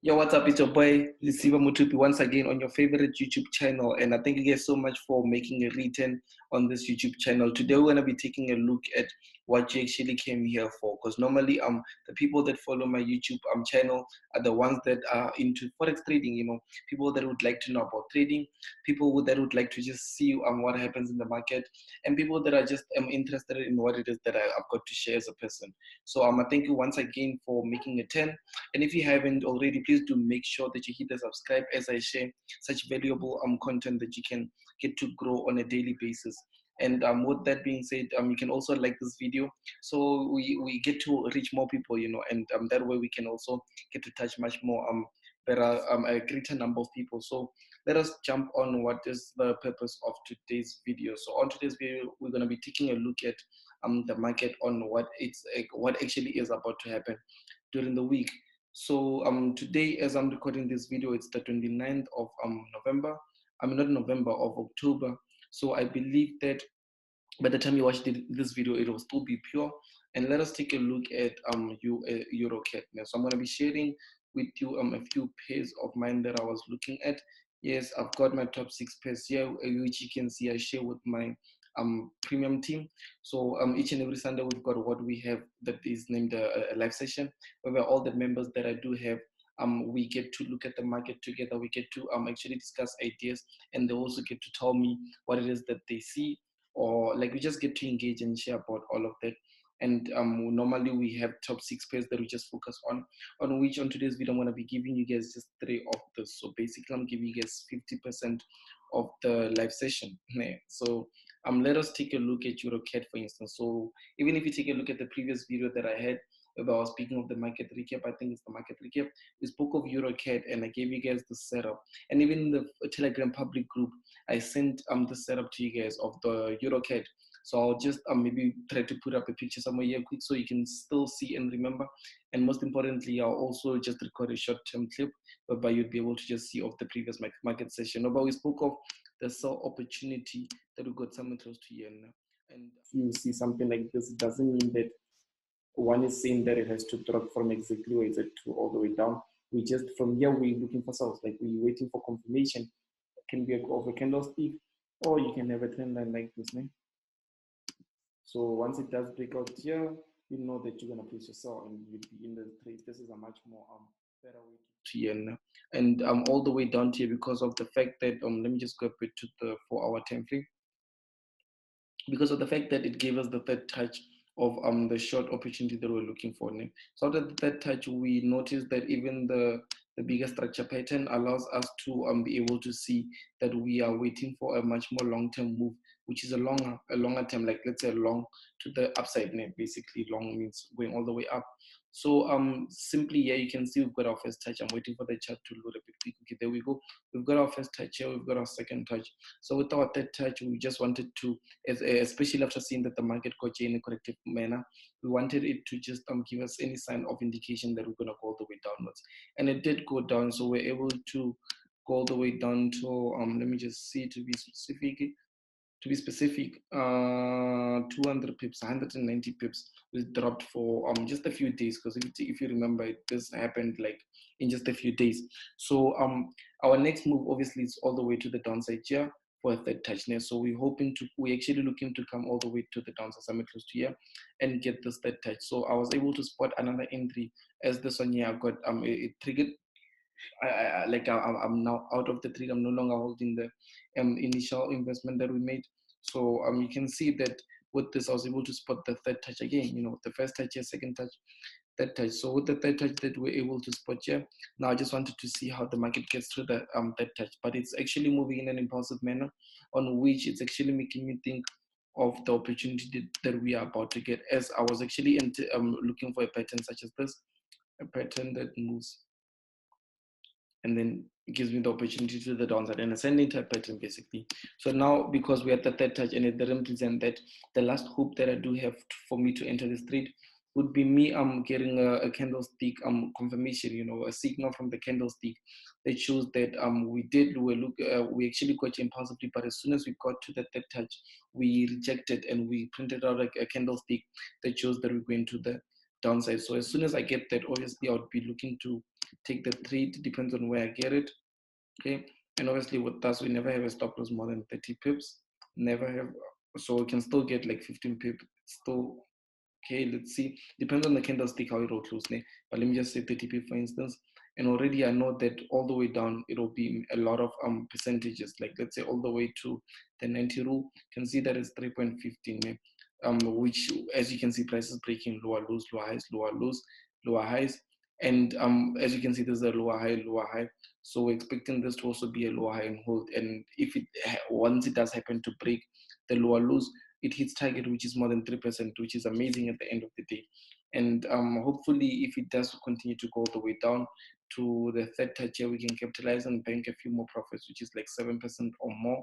Yo, what's up? It's your boy Lisiva Mutupi once again on your favorite YouTube channel. And I thank you guys so much for making a return on this YouTube channel. Today we're gonna be taking a look at what you actually came here for. Because normally the people that follow my YouTube channel are the ones that are into forex trading, people that would like to know about trading, that would like to just see what happens in the market, and people that are just interested in what it is that I've got to share as a person. So I thank you once again for making a turn. And if you haven't already, please do make sure that you hit the subscribe as I share such valuable content that you can get to grow on a daily basis. And with that being said, you can also like this video so we get to reach more people, and that way we can also get to touch much more better a greater number of people. So let us jump on what is the purpose of today's video. So on today's video, we're going to be taking a look at the market on what actually is about to happen during the week. So today, as I'm recording this video, it's the 29th of November. I mean, not November, of October. So I believe that by the time you watch this video, it will still be pure. And let us take a look at EURCAD. Now, so I'm going to be sharing with you a few pairs of mine that I was looking at. Yes, I've got my top 6 pairs here, which you can see I share with my premium team. So each and every Sunday we've got what we have that is named a live session, where all the members that I do have, we get to look at the market together. We get to actually discuss ideas, and they also get to tell me what it is that they see, or like we just get to engage and share about all of that. And normally we have top 6 pairs that we just focus on which on today's video I'm going to be giving you guys just 3 of this. So basically I'm giving you guys 50% of the live session. So let us take a look at EURCAD, for instance. So even if you take a look at the previous video that I had where I was speaking of the market recap, I think it's the market recap, we spoke of EURCAD and I gave you guys the setup. And even in the Telegram public group, I sent the setup to you guys of the EURCAD. So I'll just maybe try to put up a picture somewhere here quick so you can still see and remember. And most importantly, I'll also just record a short-term clip whereby you'd be able to just see of the previous market session. But we spoke of the sell opportunity that we got somewhere close to here now. And if you see something like this, it doesn't mean that one is saying that it has to drop from exactly where it's at to all the way down. We just, from here, we're looking for sales, like we're waiting for confirmation. It can be of a candlestick, or you can have a trend line like this. So once it does break out here, you know that you're gonna place your sell and you'll be in the trade. This is a much more better way to here, and all the way down here because of the fact that let me just go a bit to the 4-hour time frame, because of the fact that it gave us the third touch of the short opportunity that we're looking for. So after the third touch, we noticed that even the bigger structure pattern allows us to be able to see that we are waiting for a much more long-term move, which is a longer term, like let's say long to the upside. Basically, long means going all the way up. So simply here you can see we've got our first touch. I'm waiting for the chart to load a bit quick. Okay, there we go. We've got our first touch here. We've got our second touch. So with our third touch, we just wanted to, especially after seeing that the market got in a corrective manner, we wanted it to just give us any sign of indication that we're going to go all the way downwards. And it did go down, so we're able to go all the way down to, let me just see to be specific, 200 pips, 190 pips was dropped for just a few days, because if you remember, this happened like in just a few days. So our next move obviously is all the way to the downside here for a third touch. So we're actually looking to come all the way to the downside, somewhere close to here, and get this third touch. So I was able to spot another entry as this one here. I got it triggered. I'm now out of the trade. I'm no longer holding the initial investment that we made. So you can see that with this, I was able to spot the third touch again. The first touch here, second touch, third touch. So with the third touch that we're able to spot here, now I just wanted to see how the market gets through the third touch. But it's actually moving in an impulsive manner, on which it's actually making me think of the opportunity that we are about to get. As I was actually looking for a pattern such as this, a pattern that moves and then it gives me the opportunity to the downside, an ascending type pattern basically. So now, because we're at the third touch and it didn't present that, the last hope that I do have for me to enter this trade would be me getting a candlestick confirmation, a signal from the candlestick that shows that we actually got impulsively, but as soon as we got to the third touch, we rejected and we printed out a candlestick that shows that we're going to the downside. So as soon as I get that, obviously I would be looking to take the trade, depends on where I get it. Okay, and obviously with us, we never have a stop loss more than 30 pips. Never have, so we can still get like 15 pips. Still okay. Let's see. Depends on the candlestick how it will close, ne? But let me just say 30 pip for instance. And already I know that all the way down it will be a lot of percentages. Like let's say all the way to the 90 rule. You can see that it's 3.15, ne? Which as you can see, prices breaking lower lows, lower highs, lower lows, lower highs. And as you can see, there's a lower high, lower high. So we're expecting this to also be a lower high and hold. And if it once it does happen to break the lower lows, it hits target, which is more than 3%, which is amazing at the end of the day. And hopefully, if it does continue to go all the way down to the third touch here, we can capitalize and bank a few more profits, which is like 7% or more,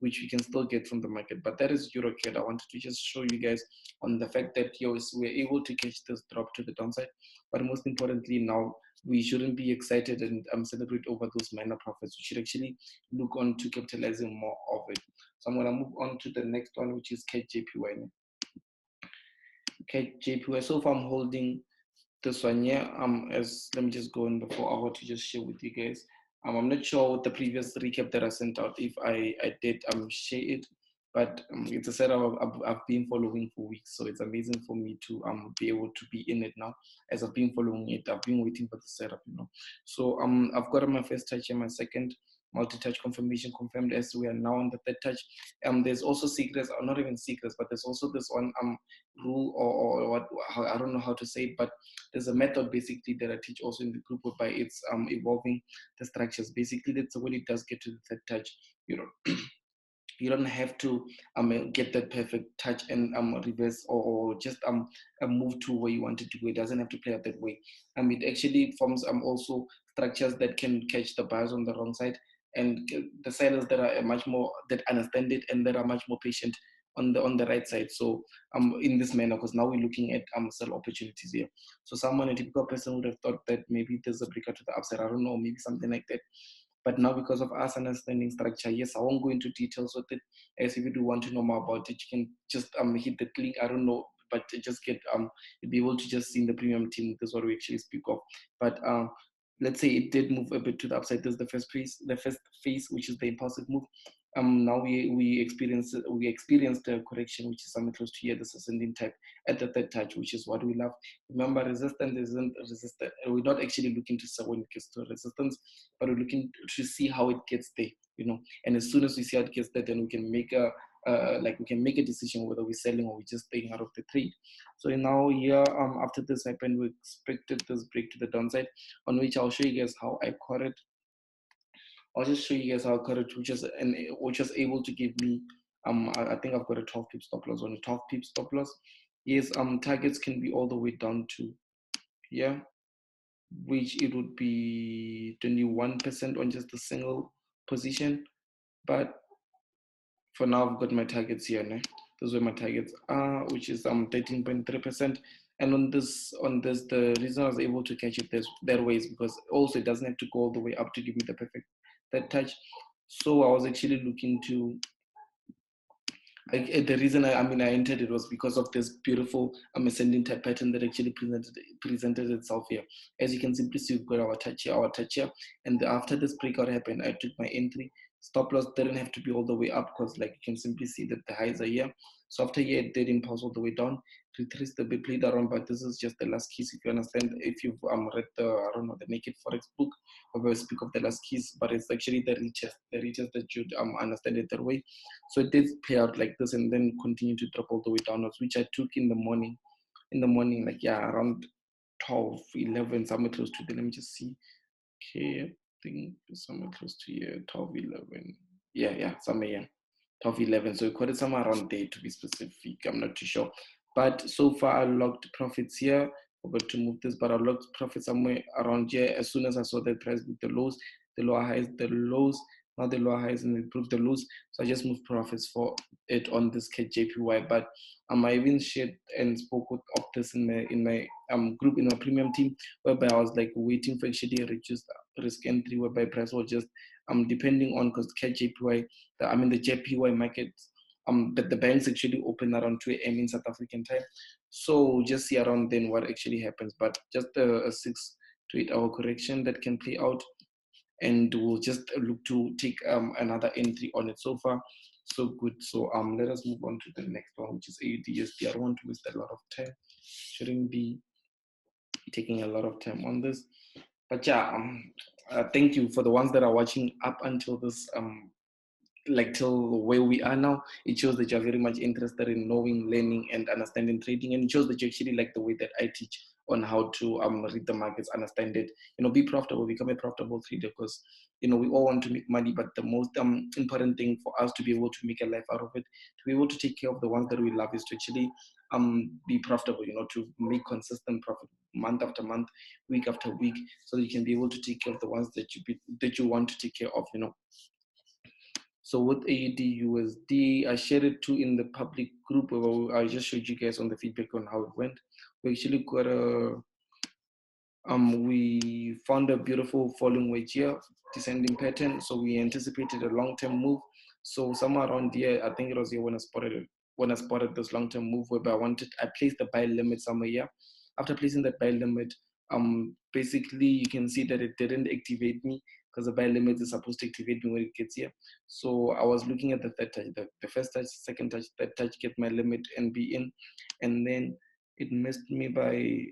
which we can still get from the market. But that is EURCAD. I wanted to just show you guys on the fact that we're able to catch this drop to the downside. But most importantly, now we shouldn't be excited and celebrate over those minor profits. We should actually look on to capitalizing more of it. So I'm going to move on to the next one, which is KJPY. KJPY. So far, I'm holding this one here. As let me just go in the 4 hour to just share with you guys. I'm not sure what the previous recap that I sent out, if I did share it, but it's a setup I've been following for weeks, so it's amazing for me to be able to be in it now. As I've been following it, I've been waiting for the setup, So I've got my first touch and my second multi-touch confirmation confirmed, as we are now on the third touch. There's also secrets, or not even secrets, but there's also this one rule, or what, I don't know how to say it, but there's a method basically that I teach also in the group whereby it's evolving the structures. Basically, that's when it does get to the third touch, you don't have to get that perfect touch and reverse, or just move to where you want it to go. It doesn't have to play out that way. It actually forms also structures that can catch the buyers on the wrong side, and the sellers that are much more, that understand it and that are much more patient on the right side. So in this manner, because now we're looking at sell opportunities here. So someone, a typical person, would have thought that maybe there's a breakout to the upside, I don't know, maybe something like that. But now, because of us understanding structure, yes, I won't go into details with it. As if you do want to know more about it, you can just hit the link. I don't know, but just get you'll be able to just see in the premium team. This is what we actually speak of. But let's say it did move a bit to the upside. This is the first phase, which is the impulsive move. Now we experienced a correction, which is somewhere close to here, this ascending type at the third touch, which is what we love. Remember, resistance isn't resistant. We're not actually looking to sell when it gets to resistance, but we're looking to see how it gets there, And as soon as we see how it gets there, then we can make a decision whether we're selling or we're just staying out of the trade. So now here, after this happened, we expected this break to the downside, on which I'll show you guys how I caught it. I'll just show you guys how I caught it, which is able to give me, I think I've got a 12 pip stop loss on a 12 pip stop loss. Yes, targets can be all the way down to here, which it would be 21% on just a single position. But for now, I've got my targets here. Né? Those were my targets are, which is 13.3%. And on this, the reason I was able to catch it that way is because also it doesn't have to go all the way up to give me the perfect that touch. So I was actually looking to, the reason I entered it was because of this beautiful ascending type pattern that actually presented itself here. As you can simply see, we've got our touch here, and after this breakout happened, I took my entry. Stop loss didn't have to be all the way up, because like you can simply see that the highs are here. So after here, it did impulse all the way down, retraced a bit, played around, but this is just the last keys. If you understand, if you've read the Naked Forex book, where we speak of the last keys, but it's actually the reaches that you'd understand it that way. So it did play out like this and then continue to drop all the way downwards, which I took in the morning, like, around 12, 11, somewhere close to there. Let me just see. Okay, I think somewhere close to here, 12, 11. Yeah, somewhere here. 12, 11. So we caught it somewhere around there, to be specific. I'm not too sure. But so far, I logged profits here. Forgot to move this, but I logged profits somewhere around here. As soon as I saw the price with the lows, the lower highs, the lows, now the lower highs, and improved the lows. So I just moved profits for it on this KJPY. But I even shared and spoke of this in my group, in my premium team, whereby I was like waiting for actually a reduced risk entry, whereby price was just depending on, because KJPY, the JPY market, but the banks actually open around 2 a.m. in South African time. So just see around then what actually happens. But just a to 8-hour correction that can play out, and we'll just look to take another entry on it. So far so good. So let us move on to the next one, which is AUDUSD. I don't want to waste a lot of time, shouldn't be taking a lot of time on this, but yeah, thank you for the ones that are watching up until this like till where we are now. It shows that you're very much interested in knowing, learning, and understanding trading, and it shows that you actually like the way that I teach on how to read the markets, understand it, be profitable, become a profitable trader. Because we all want to make money, but the most important thing for us to be able to make a life out of it, to be able to take care of the ones that we love, is to actually be profitable, to make consistent profit month after month, week after week, so that you can be able to take care of the ones that you want to take care of. So with AUDUSD, I shared it too in the public group where I just showed you guys on the feedback on how it went. We actually got we found a beautiful falling wedge here, descending pattern. So we anticipated a long-term move. So somewhere around here, I think it was here when I spotted it. When I spotted this long-term move, whereby I placed the buy limit somewhere here. After placing that buy limit, basically you can see that it didn't activate me, because the buy limit is supposed to activate me when it gets here. So I was looking at the third touch, the first touch, second touch, third touch, get my limit and be in, and then it missed me by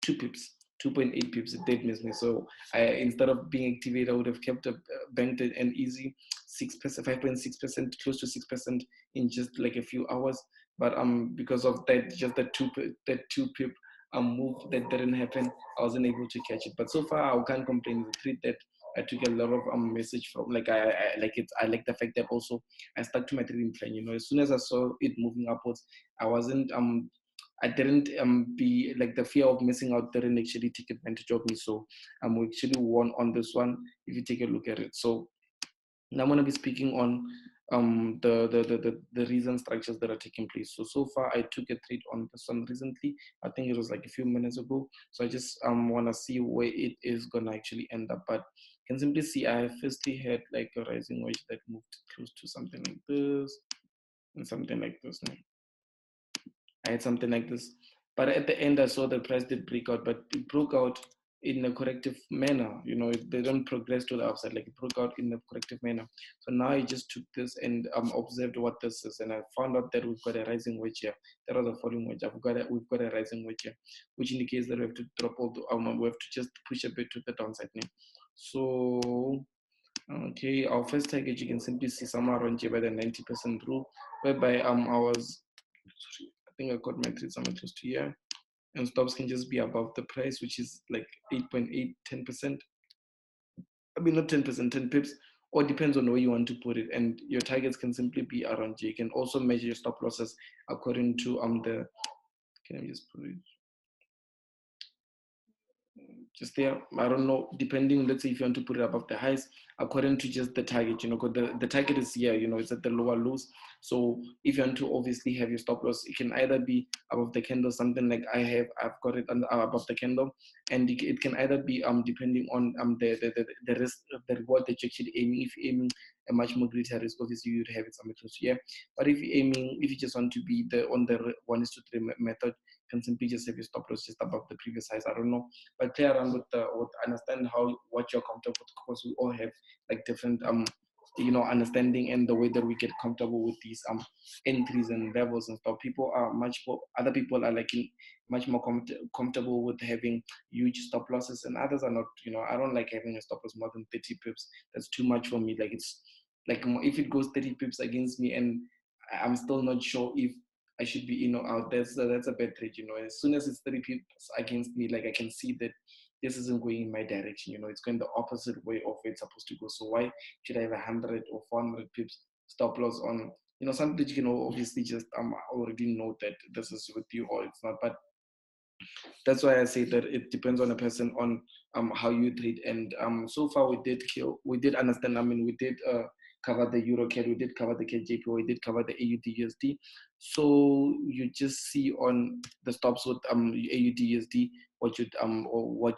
2 pips, 2.8 pips. It did miss me. So instead of being activated, I would have kept banked it an easy 6%, 5.6%, close to 6% in just like a few hours. But because of that, just that two pip move that didn't happen, I wasn't able to catch it. But so far, I can't complain. The treat that I took a lot of message from, like I like it. I like the fact that also I stuck to my trading plan. As soon as I saw it moving upwards, I didn't be like, the fear of missing out didn't actually take advantage of me. So we actually won on this one if you take a look at it. So now I'm going to be speaking on the reason structures that are taking place. So far I took a trade on this one recently. I think it was like a few minutes ago. So I just want to see where it is going to actually end up. But you can simply see I firstly had like a rising wedge that moved close to something like this and something like this. I had something like this. But at the end, I saw the price did break out, but it broke out in a corrective manner. They don't progress to the upside, like it broke out in a corrective manner. So now I just took this and observed what this is, and I found out that we've got a rising wedge here. That was a falling wedge. We've got a rising wedge here, which indicates that we have to drop all the we have to just push a bit to the downside now. So okay, our first target, you can simply see somewhere around here by the 90% rule, whereby I was, sorry, I think I got my trade somewhere close to here, and stops can just be above the price, which is like 8.8, 10%. I mean, not 10%, 10 pips, or depends on where you want to put it. And your targets can simply be around here. You can also measure your stop losses according to can I just put it just there? I don't know, depending, let's say if you want to put it above the highs, according to just the target, because the target is here, it's at the lower lows. So if you want to obviously have your stop loss, it can either be above the candle, something like I've got it above the candle, and it can either be depending on the risk, the reward that you're actually aiming. If you're aiming a much more greater risk, obviously you'd have it somewhere close to here. But if you just want to be on the 1:3 method, can simply just have your stop loss just above the previous highs. I don't know, but play around with understand what you're comfortable with, because we all have like different understanding and the way that we get comfortable with these entries and levels and stuff. Other people are like much more comfortable with having huge stop losses, and others are not. I don't like having a stop loss more than 30 pips. That's too much for me. Like, it's like, if it goes 30 pips against me and I'm still not sure if I should be out, that's a bad trade. As soon as it's 30 pips against me, like, I can see that this isn't going in my direction. It's going the opposite way of it's supposed to go. So why should I have 100 or 400 pips stop loss on something that you can obviously just already know that this is with you or it's not. But that's why I say that it depends on a person, on how you trade. And so far we did understand. I mean, we did cover the EURCAD, we did cover the KJP, we did cover the AUDUSD. So you just see on the stops with AUDUSD what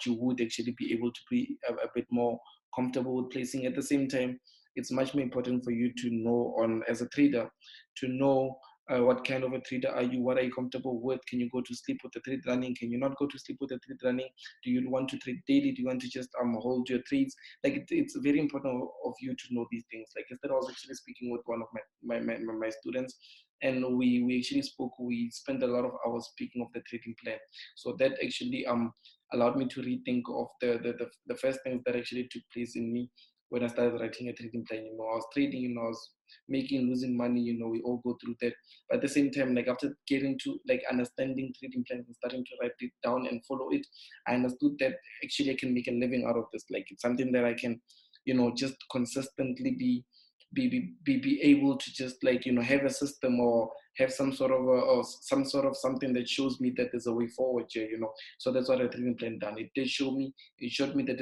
you would actually be able to be a bit more comfortable with placing. At the same time, it's much more important for you to know, as a trader, to know what kind of a trader are you? What are you comfortable with? Can you go to sleep with the trade running? Can you not go to sleep with the trade running? Do you want to trade daily? Do you want to just hold your trades? Like it's very important of you to know these things. Like yesterday, I was actually speaking with one of my students, and we actually spoke. We spent a lot of hours speaking of the trading plan. So that actually allowed me to rethink of the first things that actually took place in me when I started writing a trading plan. You know, I was trading. You know, I was making, losing money. You know, we all go through that. But at the same time, like after getting to like understanding trading plans and starting to write it down and follow it, I understood that actually I can make a living out of this. Like it's something that I can, you know, just consistently be able to just like, you know, have a system or have some sort of or some sort of something that shows me that there's a way forward here, you know. So that's what a trading plan done. It did show me, it showed me the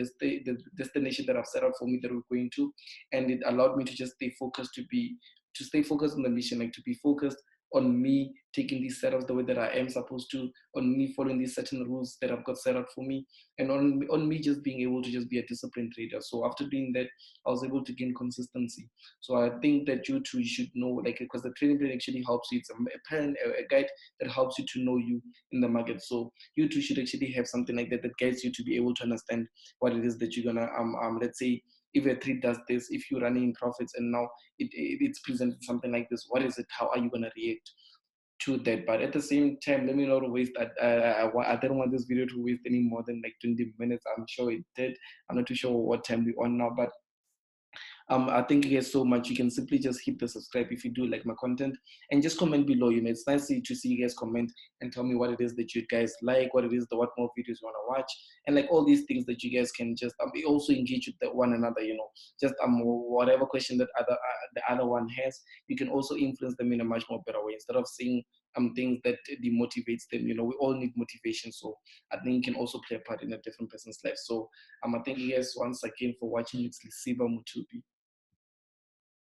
destination that I've set out for me that we're going to, and it allowed me to just stay focused, to stay focused on the mission, like to be focused on me taking these setups the way that I am supposed to, on me following these certain rules that I've got set out for me, and on me just being able to just be a disciplined trader. So after doing that, I was able to gain consistency. So I think that you too should know, like, because the trading plan actually helps you. It's a plan, a guide that helps you to know you in the market. So you too should actually have something like that that guides you to be able to understand what it is that you're gonna let's say if a trade does this, if you're running in profits and now it's presented something like this, what is it? How are you gonna react to that? But at the same time, let me not waste that. I didn't want this video to waste any more than like 20 minutes. I'm sure it did. I'm not too sure what time we're on now, but I thank you guys so much. You can simply just hit the subscribe if you do like my content, and just comment below. You know, it's nice to see you guys comment and tell me what it is that you guys like, what it is, what more videos you want to watch, and like all these things that you guys can just also engage with one another. You know, just whatever question that the other one has, you can also influence them in a much more better way instead of saying things that demotivates them. You know, we all need motivation, so I think it can also play a part in a different person's life. So I thank you guys once again for watching. It's Lisiba Mutubi.